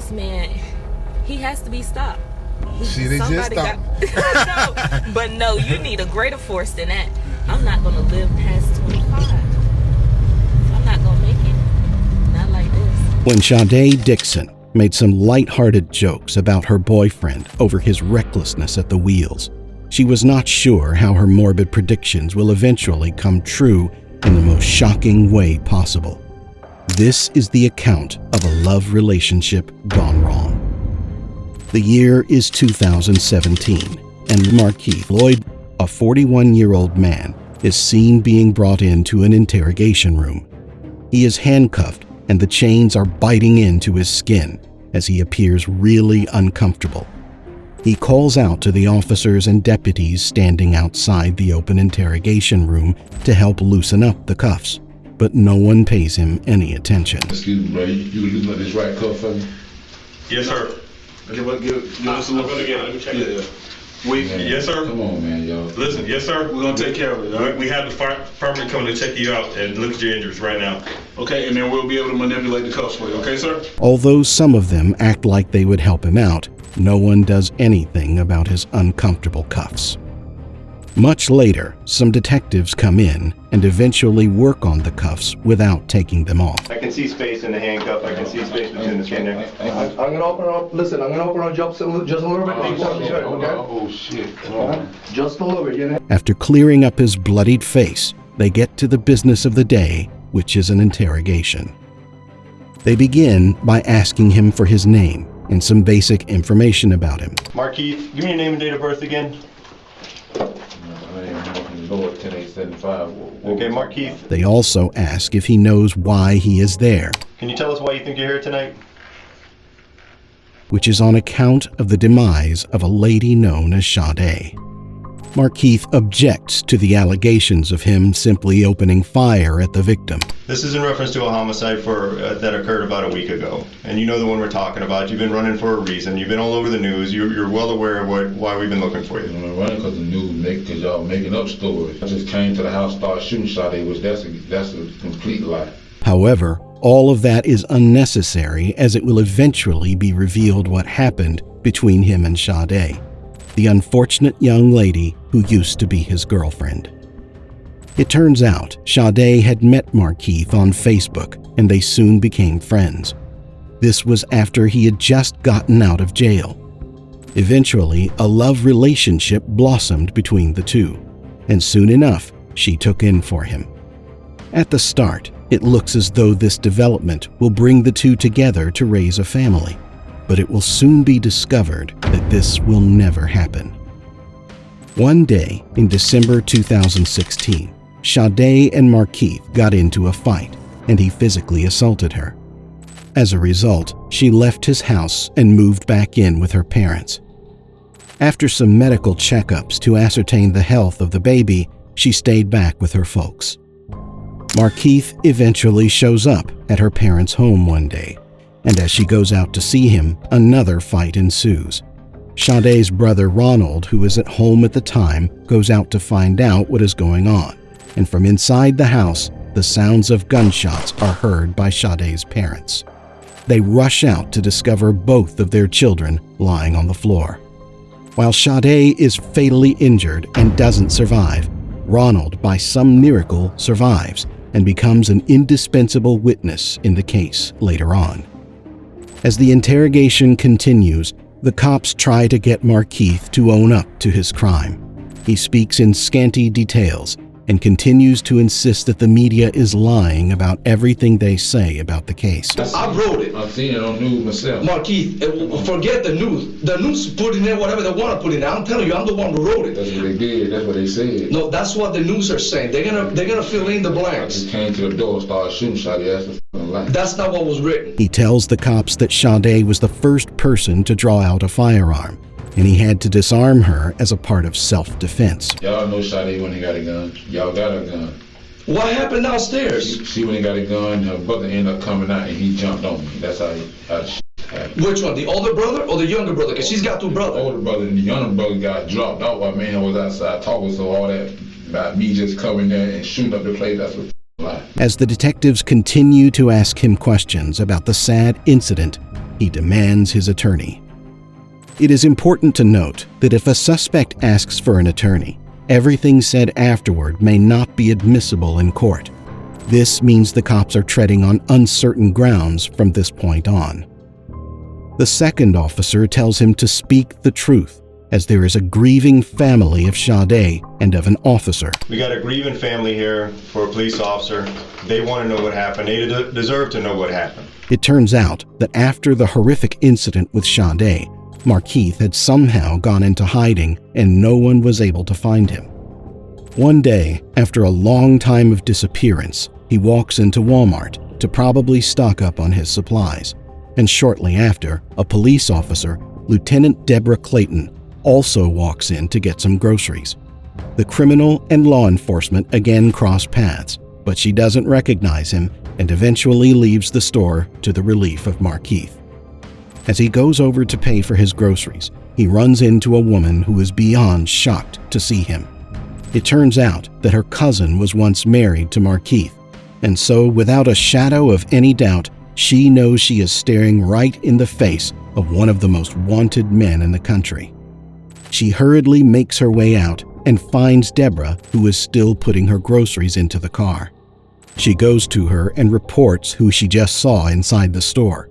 this man, he has to be stopped. See, they just stopped. No, but no, you need a greater force than that. I'm not gonna live past 25. I'm not gonna make it. Not like this. When Sade Dixon made some light-hearted jokes about her boyfriend over his recklessness at the wheels, she was not sure how her morbid predictions will eventually come true in the most shocking way possible. This is the account of a love relationship gone wrong. The year is 2017, and Marquis Lloyd, a 41-year-old man, is seen being brought into an interrogation room. He is handcuffed, and the chains are biting into his skin as he appears really uncomfortable. He calls out to the officers and deputies standing outside the open interrogation room to help loosen up the cuffs, but no one pays him any attention. Excuse me, bro. You loosen up this right cuff for me? Yes, sir. Give us a look. Let me check it. Yeah. Yes, sir. Come on, man, y'all. Listen, yes, sir. We're gonna take care of it, all right? We have the fireman coming to check you out and look at your injuries right now. Okay, and then we'll be able to manipulate the cuffs for you, okay, sir? Although some of them act like they would help him out, no one does anything about his uncomfortable cuffs. Much later, some detectives come in and eventually work on the cuffs without taking them off. I can see space in the handcuff. I can see space between the skin there. I'm gonna open up. Listen, I'm gonna open up just a little bit. Oh, shit. Come on. Just a little bit, you know. After clearing up his bloodied face, they get to the business of the day, which is an interrogation. They begin by asking him for his name and some basic information about him. Marquis, give me your name and date of birth again. Lord, 10875. Okay, Marquis. They also ask if he knows why he is there, Can you tell us why you think you're here tonight? which is on account of the demise of a lady known as Sade. Marquis objects to the allegations of him simply opening fire at the victim. This is in reference to a homicide that occurred about a week ago. And you know the one we're talking about. You've been running for a reason. You've been all over the news. You're well aware of why we've been looking for you. I'm running because the news, because y'all making up stories. I just came to the house, started shooting Sade, which that's a complete lie. However, all of that is unnecessary as it will eventually be revealed what happened between him and Sade, the unfortunate young lady who used to be his girlfriend. It turns out Sade had met Marquis on Facebook and they soon became friends. This was after he had just gotten out of jail. Eventually, a love relationship blossomed between the two, and soon enough, she took in for him. At the start, it looks as though this development will bring the two together to raise a family, but it will soon be discovered that this will never happen. One day in December 2016, Sade and Marquis got into a fight, and he physically assaulted her. As a result, she left his house and moved back in with her parents. After some medical checkups to ascertain the health of the baby, she stayed back with her folks. Marquis eventually shows up at her parents' home one day, and as she goes out to see him, another fight ensues. Sade's brother Ronald, who is at home at the time, goes out to find out what is going on, and from inside the house, the sounds of gunshots are heard by Sade's parents. They rush out to discover both of their children lying on the floor. While Sade is fatally injured and doesn't survive, Ronald, by some miracle, survives and becomes an indispensable witness in the case later on. As the interrogation continues, the cops try to get Marquis to own up to his crime. He speaks in scanty details and continues to insist that the media is lying about everything they say about the case. I wrote it. I've seen it on news myself. Marquis, forget the news. The news put in there whatever they want to put in there. I'm telling you, I'm the one who wrote it. That's what they did. That's what they said. No, that's what the news are saying. They're gonna fill in the I blanks. just came to the door, started shooting Sade. That's a fucking lie. That's not what was written. He tells the cops that Sade was the first person to draw out a firearm, and he had to disarm her as a part of self-defense. Y'all know Sade when he got a gun. Y'all got a gun. What happened downstairs? She when he got a gun, her brother ended up coming out and he jumped on me. That's how the shit happened. Which one, the older brother or the younger brother? Because she's got two The brothers. older brother and the younger brother got dropped out while man was outside talking, so all that about me just coming there and shooting up the place, that's a lie. As the detectives continue to ask him questions about the sad incident, he demands his attorney. It is important to note that if a suspect asks for an attorney, everything said afterward may not be admissible in court. This means the cops are treading on uncertain grounds from this point on. The second officer tells him to speak the truth, as there is a grieving family of Sade and of an officer. We got a grieving family here for a police officer. They want to know what happened. They deserve to know what happened. It turns out that after the horrific incident with Sade, Marquis had somehow gone into hiding and no one was able to find him. One day, after a long time of disappearance, he walks into Walmart to probably stock up on his supplies. And shortly after, a police officer, Lieutenant Deborah Clayton, also walks in to get some groceries. The criminal and law enforcement again cross paths, but she doesn't recognize him and eventually leaves the store to the relief of Marquis. As he goes over to pay for his groceries, he runs into a woman who is beyond shocked to see him. It turns out that her cousin was once married to Marquis, and so without a shadow of any doubt, she knows she is staring right in the face of one of the most wanted men in the country. She hurriedly makes her way out and finds Deborah, who is still putting her groceries into the car. She goes to her and reports who she just saw inside the store.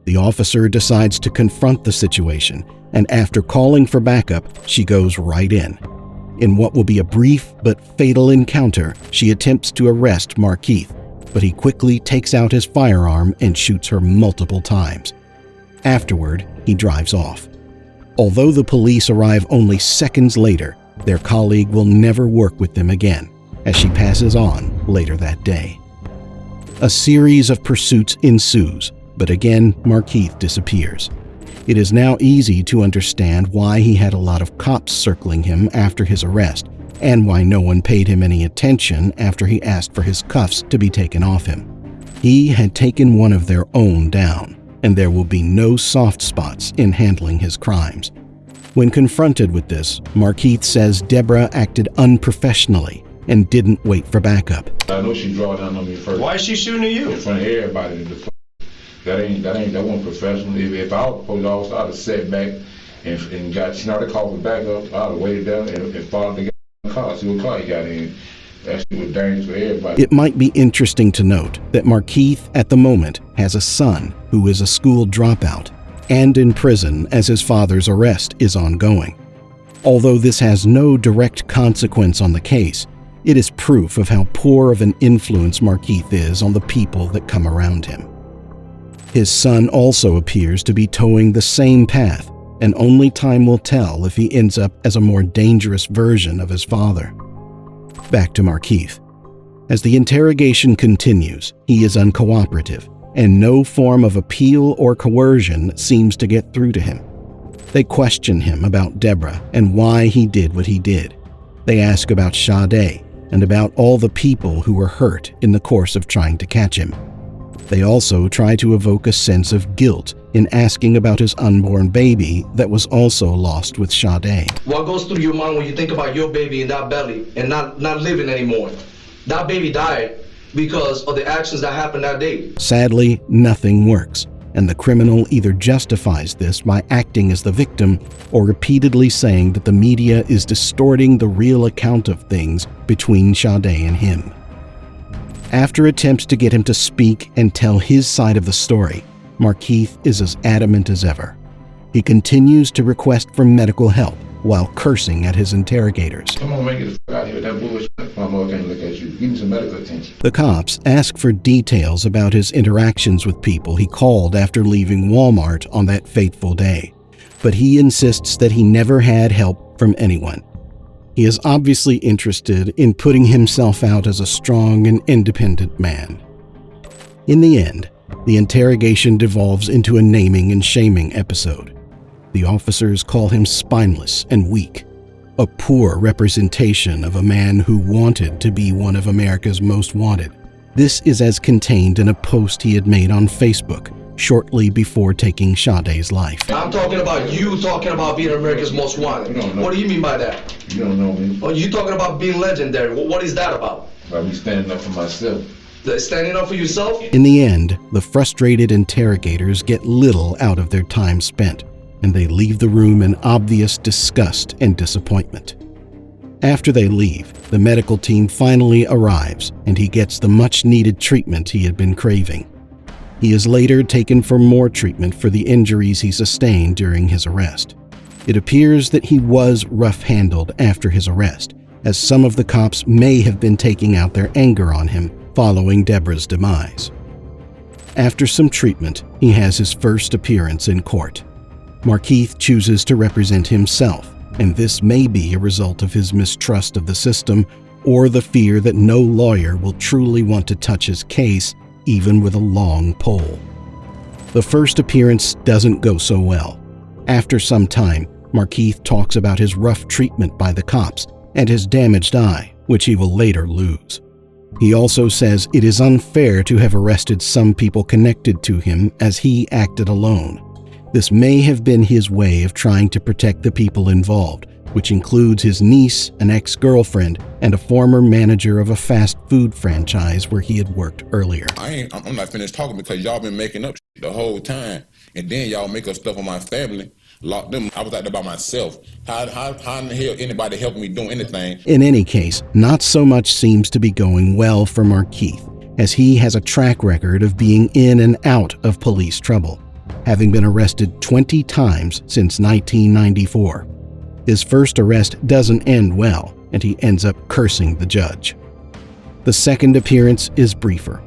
The officer decides to confront the situation, and after calling for backup, she goes right in. In what will be a brief but fatal encounter, she attempts to arrest Marquis, but he quickly takes out his firearm and shoots her multiple times. Afterward, he drives off. Although the police arrive only seconds later, their colleague will never work with them again, as she passes on later that day. A series of pursuits ensues, but again Marquis disappears. It is now easy to understand why he had a lot of cops circling him after his arrest, and why no one paid him any attention after he asked for his cuffs to be taken off him. He had taken one of their own down, and there will be no soft spots in handling his crimes. When confronted with this, Marquis says Deborah acted unprofessionally and didn't wait for backup. I know she draw down on me first. Why is she shooting at you? In front of everybody. That wasn't professional. If I was police officer, I'd have sat back and got, she already called for backup. I'd have waited down and followed the car, see what car he got in. That shit was dangerous for everybody. It might be interesting to note that Marquis at the moment has a son who is a school dropout and in prison as his father's arrest is ongoing. Although this has no direct consequence on the case, it is proof of how poor of an influence Marquis is on the people that come around him. His son also appears to be towing the same path, and only time will tell if he ends up as a more dangerous version of his father. Back to Marquis. As the interrogation continues, he is uncooperative, and no form of appeal or coercion seems to get through to him. They question him about Deborah and why he did what he did. They ask about Sade and about all the people who were hurt in the course of trying to catch him. They also try to evoke a sense of guilt in asking about his unborn baby that was also lost with Sade. What goes through your mind when you think about your baby in that belly and not living anymore? That baby died because of the actions that happened that day. Sadly, nothing works, and the criminal either justifies this by acting as the victim or repeatedly saying that the media is distorting the real account of things between Sade and him. After attempts to get him to speak and tell his side of the story, Marquis is as adamant as ever. He continues to request for medical help while cursing at his interrogators. Come on, man, get the fuck out of here with that bullshit. My mother can't look at you. Give me some medical attention. The cops ask for details about his interactions with people he called after leaving Walmart on that fateful day, but he insists that he never had help from anyone. He is obviously interested in putting himself out as a strong and independent man. In the end, the interrogation devolves into a naming and shaming episode. The officers call him spineless and weak, a poor representation of a man who wanted to be one of America's most wanted. This is as contained in a post he had made on Facebook shortly before taking Sade's life. I'm talking about you talking about being America's most wanted. What do you mean by that? You don't know me. Oh, you talking about being legendary. What is that about? By me standing up for myself. Standing up for yourself? In the end, the frustrated interrogators get little out of their time spent, and they leave the room in obvious disgust and disappointment. After they leave, the medical team finally arrives, and he gets the much-needed treatment he had been craving. He is later taken for more treatment for the injuries he sustained during his arrest. It appears that he was rough-handled after his arrest, as some of the cops may have been taking out their anger on him following Deborah's demise. After some treatment, he has his first appearance in court. Marquis chooses to represent himself, and this may be a result of his mistrust of the system or the fear that no lawyer will truly want to touch his case, even with a long pole. The first appearance doesn't go so well. After some time, Marquis talks about his rough treatment by the cops and his damaged eye, which he will later lose. He also says it is unfair to have arrested some people connected to him as he acted alone. This may have been his way of trying to protect the people involved, which includes his niece, an ex-girlfriend, and a former manager of a fast food franchise where he had worked earlier. I'm not finished talking because y'all been making up the whole time, and then y'all make up stuff on my family, lock them. I was out there by myself. How in the hell anybody help me doing anything? In any case, not so much seems to be going well for Marquis, as he has a track record of being in and out of police trouble, having been arrested 20 times since 1994. His first arrest doesn't end well, and he ends up cursing the judge. The second appearance is briefer.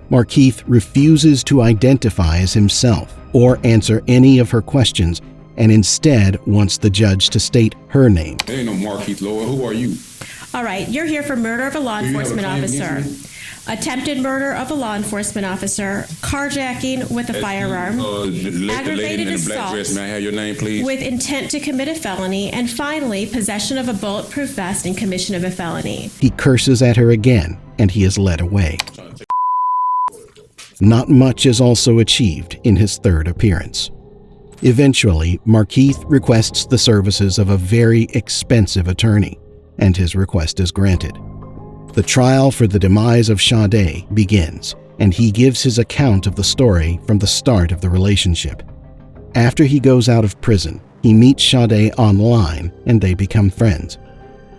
Marquis refuses to identify as himself or answer any of her questions, and instead wants the judge to state her name. There ain't no Marquis Lloyd. Who are you? All right, you're here for murder of a law enforcement officer, attempted murder of a law enforcement officer, carjacking with a firearm, aggravated assault May I have your name, please? with intent to commit a felony, and finally, possession of a bulletproof vest and commission of a felony. He curses at her again, and he is led away. Not much is also achieved in his third appearance. Eventually, Marquis requests the services of a very expensive attorney, and his request is granted. The trial for the demise of Sade begins, and he gives his account of the story from the start of the relationship. After he goes out of prison, he meets Sade online, and they become friends.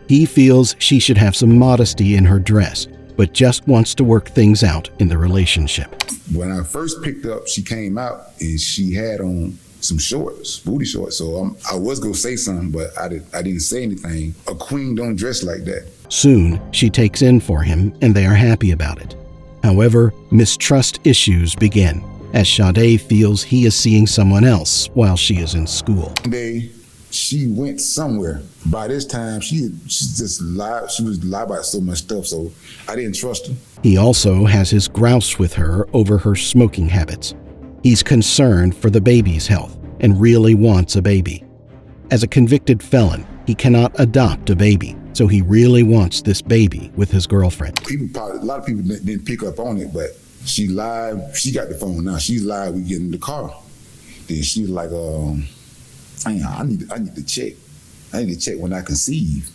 He feels she should have some modesty in her dress, but just wants to work things out in the relationship. When I first picked up, she came out and she had on some shorts, booty shorts. So I was gonna say something, but I didn't say anything. A queen don't dress like that. Soon, she takes in for him, and they are happy about it. However, mistrust issues begin, as Sade feels he is seeing someone else while she is in school. One day, she went somewhere. By this time, she just lied. She was lied about so much stuff, so I didn't trust her. He also has his grouse with her over her smoking habits. He's concerned for the baby's health and really wants a baby. As a convicted felon, he cannot adopt a baby, so he really wants this baby with his girlfriend. A lot of people didn't pick up on it, but she lied. She got the phone now. She lied. We get in the car. Then she was like, I need to check. I need to check when I conceive.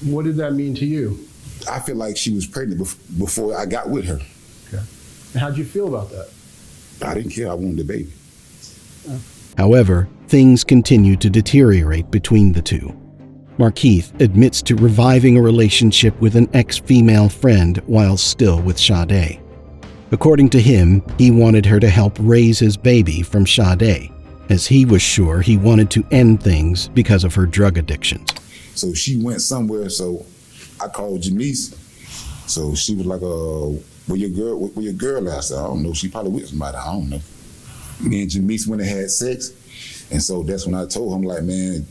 What did that mean to you? I feel like she was pregnant before I got with her. Okay. And how'd you feel about that? I didn't care. I wanted a baby. However, things continue to deteriorate between the two. Marquis admits to reviving a relationship with an ex-female friend while still with Sade. According to him, he wanted her to help raise his baby from Sade, as he was sure he wanted to end things because of her drug addictions. So she went somewhere, so I called Janice. So she was like, where your girl at? I said, I don't know. She probably with somebody. I don't know. Me and Janice went and had sex. And so that's when I told him, like, man,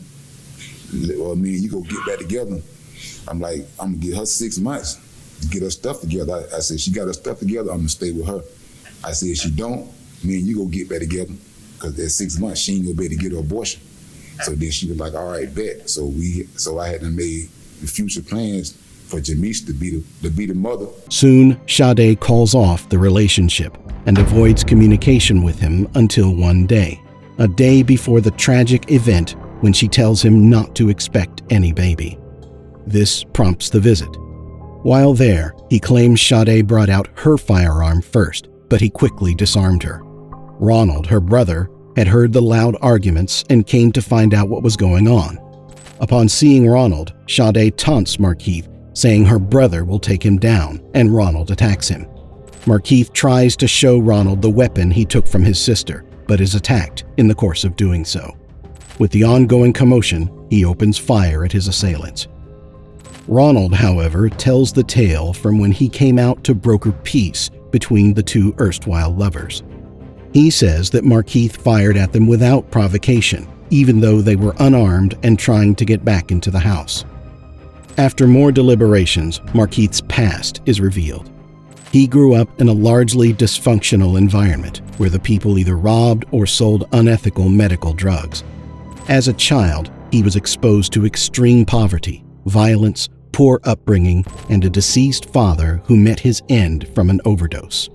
me and you go get back together. I'm like, I'm going to get her 6 months to get her stuff together. I said, she got her stuff together, I'm going to stay with her. I said, if she don't, me and you go get back together. Because at 6 months, she ain't going to be able to get her abortion. So then she was like, all right, bet. So I had to make the future plans for Janice to be the mother. Soon, Sade calls off the relationship and avoids communication with him until one day, a day before the tragic event when she tells him not to expect any baby. This prompts the visit. While there, He claims Sade brought out her firearm first, but he quickly disarmed her. Ronald, her brother, had heard the loud arguments and came to find out what was going on. Upon seeing Ronald, Sade taunts Marquis, saying her brother will take him down, and Ronald attacks him. Marquis tries to show Ronald the weapon he took from his sister, but is attacked in the course of doing so. With the ongoing commotion, he opens fire at his assailants. Ronald, however, tells the tale from when he came out to broker peace between the two erstwhile lovers. He says that Marquis fired at them without provocation, even though they were unarmed and trying to get back into the house. After more deliberations, Marquis' past is revealed. He grew up in a largely dysfunctional environment where the people either robbed or sold unethical medical drugs. As a child, he was exposed to extreme poverty, violence, poor upbringing, and a deceased father who met his end from an overdose.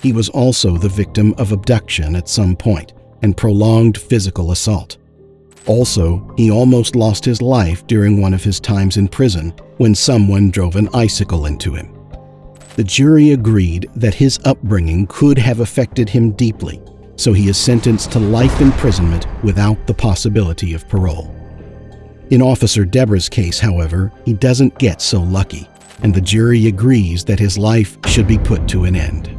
He was also the victim of abduction at some point and prolonged physical assault. Also, he almost lost his life during one of his times in prison when someone drove an icicle into him. The jury agreed that his upbringing could have affected him deeply, so he is sentenced to life imprisonment without the possibility of parole. In Officer Deborah's case, however, he doesn't get so lucky, and the jury agrees that his life should be put to an end.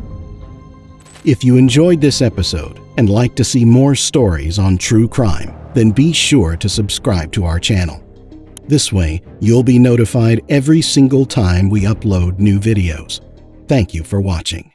If you enjoyed this episode and like to see more stories on true crime, then be sure to subscribe to our channel. This way, you'll be notified every single time we upload new videos. Thank you for watching.